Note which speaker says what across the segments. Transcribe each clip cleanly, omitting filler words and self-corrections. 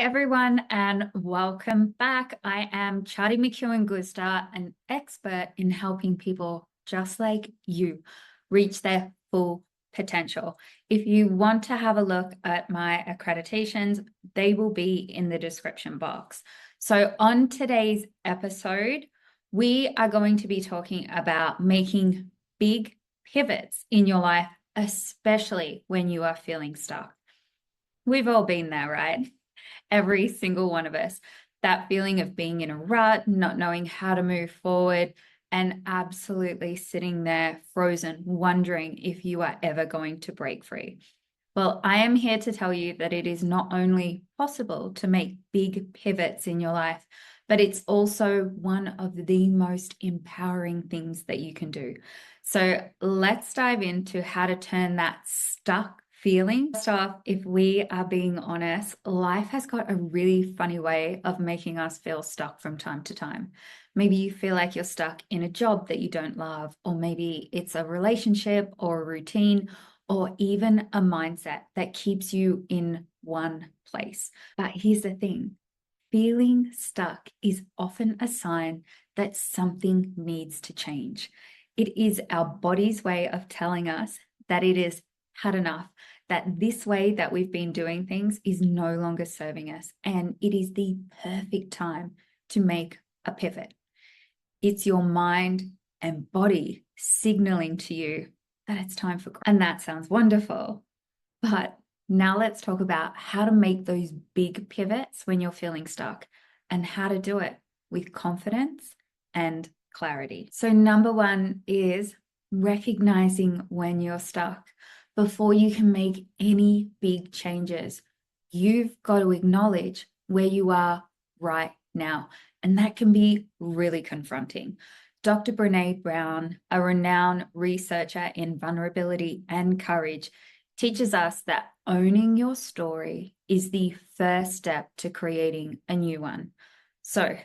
Speaker 1: everyone, and welcome back. I am Chardee McEwan-Guzda, an expert in helping people just like you reach their full potential. If you want to have a look at my accreditations, they will be in the description box. So on today's episode, we are going to be talking about making big pivots in your life, especially when you are feeling stuck. We've all been there, right? Every single one of us, that feeling of being in a rut, not knowing how to move forward, and absolutely sitting there frozen, wondering if you are ever going to break free. Well, I am here to tell you that it is not only possible to make big pivots in your life, but it's also one of the most empowering things that you can do. So let's dive into how to turn that stuck feeling. First off, if we are being honest, life has got a really funny way of making us feel stuck from time to time. Maybe you feel like you're stuck in a job that you don't love, or maybe it's a relationship or a routine, or even a mindset that keeps you in one place. But here's the thing, feeling stuck is often a sign that something needs to change. It is our body's way of telling us that it is had enough, that this way that we've been doing things is no longer serving us, and it is the perfect time to make a pivot. It's your mind and body signaling to you that it's time for growth. And that sounds wonderful. But now let's talk about how to make those big pivots when you're feeling stuck and how to do it with confidence and clarity. So number one is recognizing when you're stuck. Before you can make any big changes, you've got to acknowledge where you are right now. And that can be really confronting. Dr. Brené Brown, a renowned researcher in vulnerability and courage, teaches us that owning your story is the first step to creating a new one. So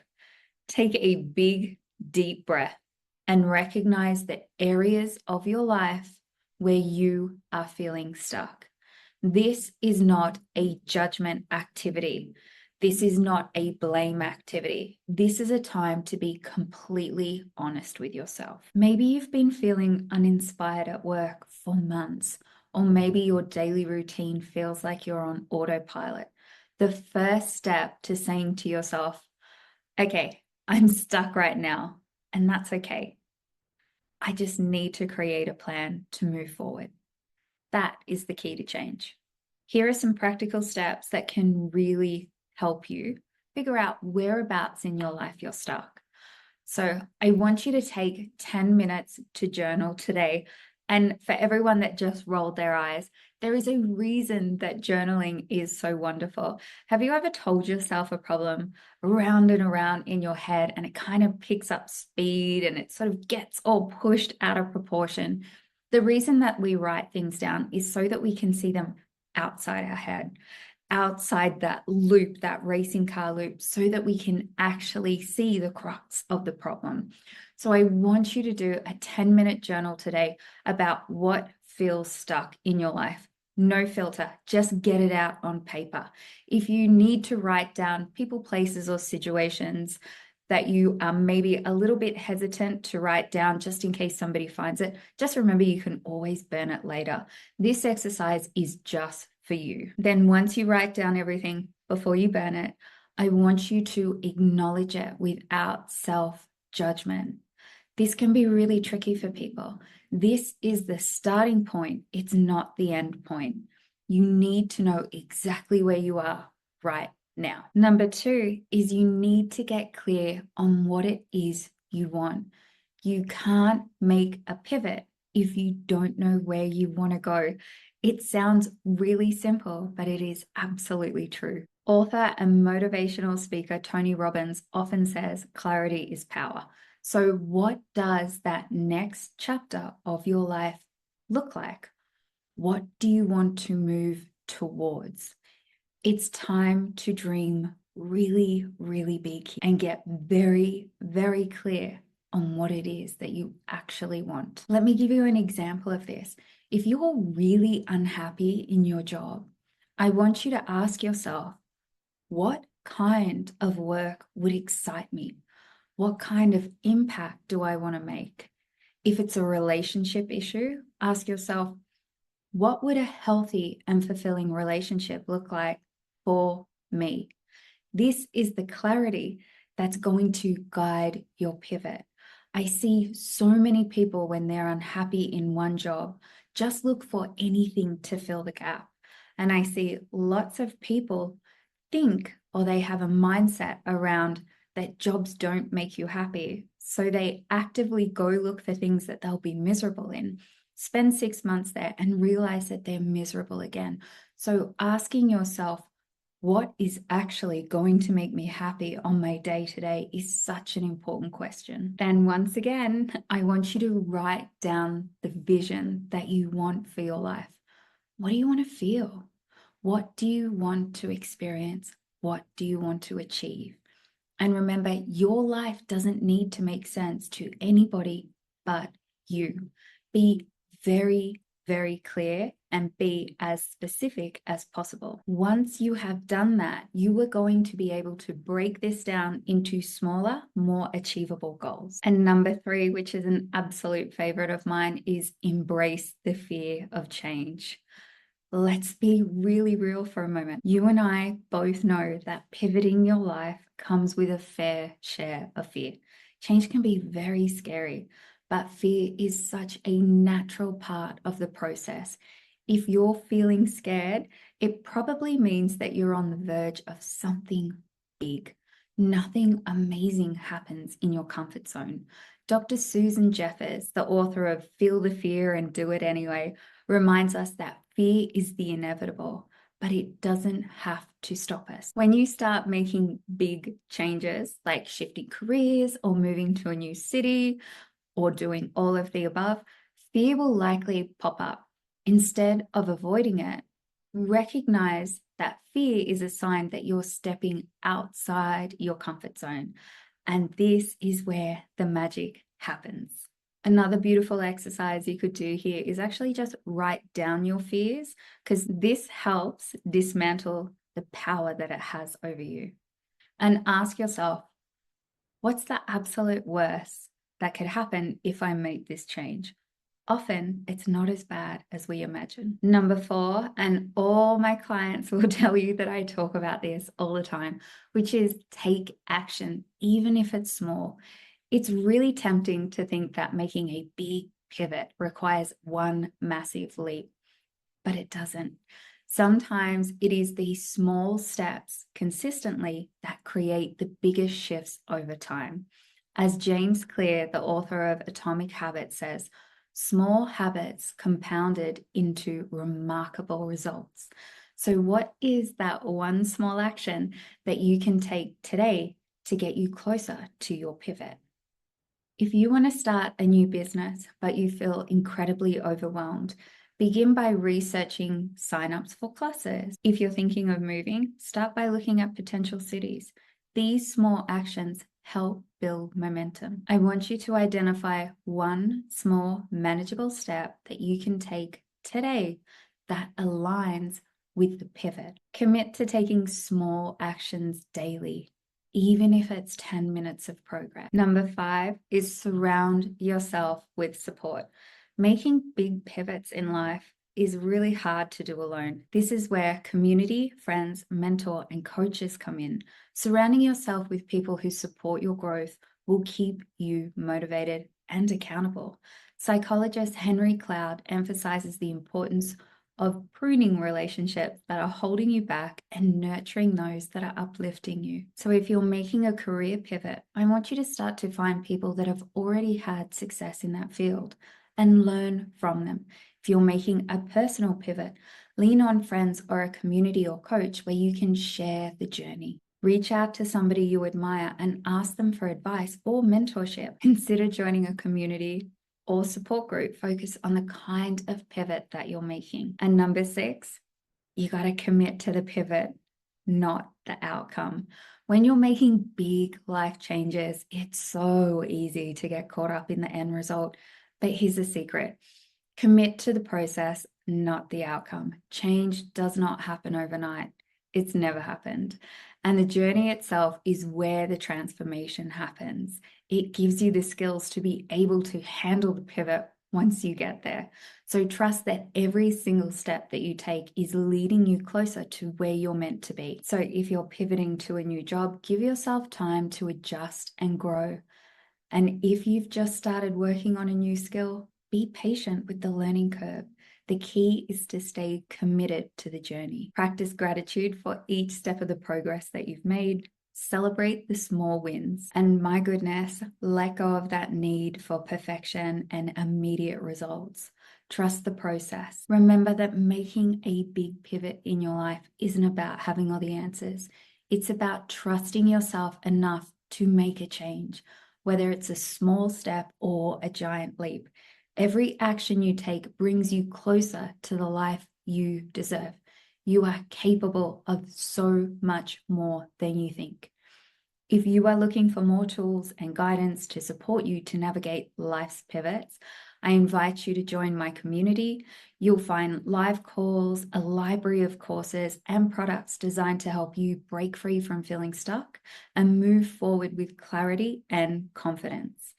Speaker 1: take a big, deep breath and recognize the areas of your life where you are feeling stuck. This is not a judgment activity. This is not a blame activity. This is a time to be completely honest with yourself. Maybe you've been feeling uninspired at work for months, or maybe your daily routine feels like you're on autopilot. The first step to saying to yourself, okay, I'm stuck right now, and that's okay. I just need to create a plan to move forward. That is the key to change. Here are some practical steps that can really help you figure out whereabouts in your life you're stuck. So I want you to take 10 minutes to journal today. And for everyone that just rolled their eyes, there is a reason that journaling is so wonderful. Have you ever told yourself a problem around and around in your head, and it kind of picks up speed and it sort of gets all pushed out of proportion? The reason that we write things down is so that we can see them outside our head, outside that loop, that racing car loop, so that we can actually see the crux of the problem. So I want you to do a 10-minute journal today about what feels stuck in your life. No filter, just get it out on paper. If you need to write down people, places, or situations that you are maybe a little bit hesitant to write down just in case somebody finds it, just remember you can always burn it later. This exercise is just for you. Then once you write down everything before you burn it, I want you to acknowledge it without self-judgment. This can be really tricky for people. This is the starting point. It's not the end point. You need to know exactly where you are right now. Number two is you need to get clear on what it is you want. You can't make a pivot if you don't know where you want to go. It sounds really simple, but it is absolutely true. Author and motivational speaker Tony Robbins often says clarity is power. So what does that next chapter of your life look like? What do you want to move towards? It's time to dream really, really big and get very, very clear on what it is that you actually want. Let me give you an example of this. If you're really unhappy in your job, I want you to ask yourself, What kind of work would excite me? What kind of impact do I want to make? If it's a relationship issue, ask yourself, what would a healthy and fulfilling relationship look like for me? This is the clarity that's going to guide your pivot. I see so many people when they're unhappy in one job, just look for anything to fill the gap. And I see lots of people think, or they have a mindset around that jobs don't make you happy. So they actively go look for things that they'll be miserable in, spend 6 months there and realize that they're miserable again. So asking yourself, what is actually going to make me happy on my day to day is such an important question. Then once again, I want you to write down the vision that you want for your life. What do you want to feel? What do you want to experience? What do you want to achieve? And remember, your life doesn't need to make sense to anybody but you. Be very, very clear and be as specific as possible. Once you have done that, you are going to be able to break this down into smaller, more achievable goals. And number 3, which is an absolute favorite of mine, is embrace the fear of change. Let's be really real for a moment. You and I both know that pivoting your life comes with a fair share of fear. Change can be very scary, but fear is such a natural part of the process. If you're feeling scared, it probably means that you're on the verge of something big. Nothing amazing happens in your comfort zone. Dr. Susan Jeffers, the author of Feel the Fear and Do It Anyway, reminds us that fear is the inevitable, but it doesn't have to stop us. When you start making big changes, like shifting careers or moving to a new city or doing all of the above, fear will likely pop up. Instead of avoiding it, recognize that fear is a sign that you're stepping outside your comfort zone. And this is where the magic happens. Another beautiful exercise you could do here is actually just write down your fears, because this helps dismantle the power that it has over you. And ask yourself, what's the absolute worst that could happen if I make this change? Often it's not as bad as we imagine. Number 4, and all my clients will tell you that I talk about this all the time, which is take action, even if it's small. It's really tempting to think that making a big pivot requires one massive leap, but it doesn't. Sometimes it is these small steps consistently that create the biggest shifts over time. As James Clear, the author of Atomic Habits, says, small habits compounded into remarkable results. So what is that one small action that you can take today to get you closer to your pivot? If you want to start a new business, but you feel incredibly overwhelmed, begin by researching signups for classes. If you're thinking of moving, start by looking at potential cities. These small actions help build momentum. I want you to identify one small, manageable step that you can take today that aligns with the pivot. Commit to taking small actions daily, even if it's 10 minutes of progress. Number 5 is surround yourself with support. Making big pivots in life is really hard to do alone. This is where community, friends, mentor, and coaches come in. Surrounding yourself with people who support your growth will keep you motivated and accountable. Psychologist Henry Cloud emphasizes the importance of pruning relationships that are holding you back and nurturing those that are uplifting you. So if you're making a career pivot, I want you to start to find people that have already had success in that field and learn from them. If you're making a personal pivot, lean on friends or a community or coach where you can share the journey. Reach out to somebody you admire and ask them for advice or mentorship. Consider joining a community or support group. Focus on the kind of pivot that you're making. And number 6, you got to commit to the pivot, not the outcome. When you're making big life changes, it's so easy to get caught up in the end result. But here's the secret. Commit to the process, not the outcome. Change does not happen overnight. It's never happened. And the journey itself is where the transformation happens. It gives you the skills to be able to handle the pivot once you get there. So trust that every single step that you take is leading you closer to where you're meant to be. So if you're pivoting to a new job, give yourself time to adjust and grow. And if you've just started working on a new skill, be patient with the learning curve. The key is to stay committed to the journey. Practice gratitude for each step of the progress that you've made. Celebrate the small wins. And my goodness, let go of that need for perfection and immediate results. Trust the process. Remember that making a big pivot in your life isn't about having all the answers. It's about trusting yourself enough to make a change, whether it's a small step or a giant leap. Every action you take brings you closer to the life you deserve. You are capable of so much more than you think. If you are looking for more tools and guidance to support you to navigate life's pivots, I invite you to join my community. You'll find live calls, a library of courses and products designed to help you break free from feeling stuck and move forward with clarity and confidence.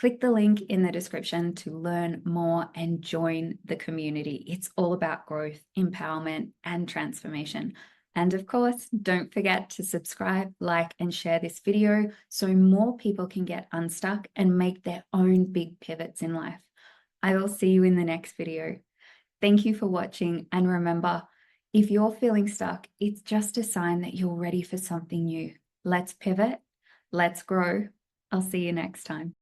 Speaker 1: Click the link in the description to learn more and join the community. It's all about growth, empowerment, and transformation. And of course, don't forget to subscribe, like, and share this video so more people can get unstuck and make their own big pivots in life. I will see you in the next video. Thank you for watching. And remember, if you're feeling stuck, it's just a sign that you're ready for something new. Let's pivot. Let's grow. I'll see you next time.